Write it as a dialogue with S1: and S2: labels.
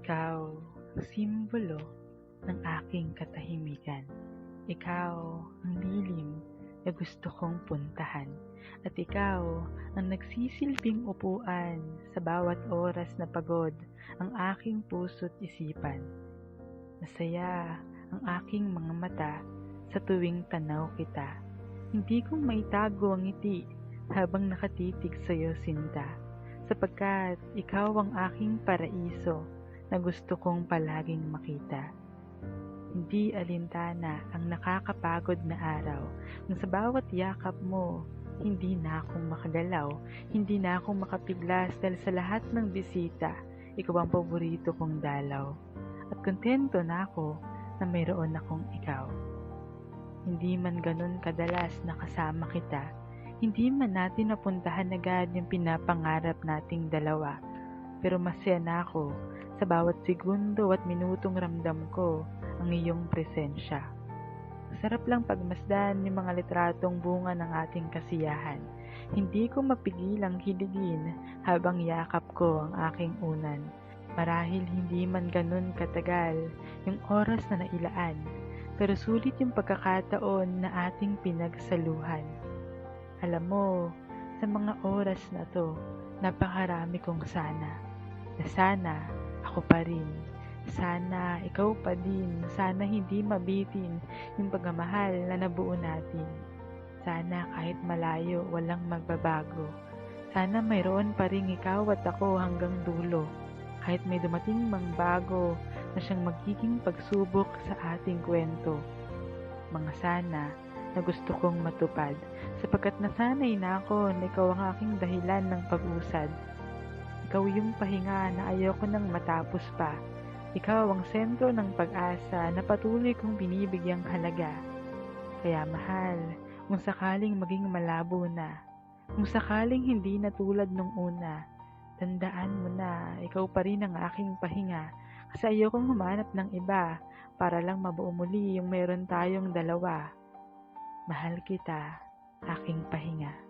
S1: Ikaw, simbolo ng aking katahimikan. Ikaw ang lilim na gusto kong puntahan. At ikaw ang nagsisilbing upuan sa bawat oras na pagod ang aking puso't isipan. Masaya ang aking mga mata sa tuwing tanaw kita. Hindi ko maitago ang ngiti habang nakatitig sa'yo, sinta, sapagkat ikaw ang aking paraiso na gusto kong palaging makita. Hindi alintana ang nakakapagod na araw, nang sa bawat yakap mo, hindi na akong makagalaw, hindi na akong makapiglas dahil sa lahat ng bisita, ikaw ang paborito kong dalaw. At kontento na ako na mayroon akong ikaw. Hindi man ganun kadalas na kasama kita, hindi man natin napuntahan agad yung pinapangarap nating dalawa, pero masaya na ako sa bawat segundo at minutong ramdam ko ang iyong presensya. Sarap lang pagmasdan yung mga litratong bunga ng ating kasiyahan. Hindi ko mapigilang hiligin habang yakap ko ang aking unan. Marahil hindi man ganun katagal yung oras na nailaan, pero sulit yung pagkakataon na ating pinagsaluhan. Alam mo, sa mga oras na to, napakarami kong sana. Na sana ako pa rin. Sana ikaw pa din. Sana hindi mabitin yung pagmamahal na nabuo natin. Sana kahit malayo, walang magbabago. Sana mayroon pa rin ikaw at ako hanggang dulo. Kahit may dumating mang bago na siyang magiging pagsubok sa ating kwento. Mga sana na gusto kong matupad, sapagkat nasanay na ako na ikaw ang aking dahilan ng pag-usad. Ikaw yung pahinga na ayoko nang matapos pa. Ikaw ang sentro ng pag-asa na patuloy kong binibigyang halaga. Kaya mahal, kung sakaling maging malabo na, kung sakaling hindi na tulad nung una, tandaan mo na ikaw pa rin ang aking pahinga, kasi ayokong humanap ng iba para lang mabuo muli yung meron tayong dalawa. Mahal kita, aking pahinga.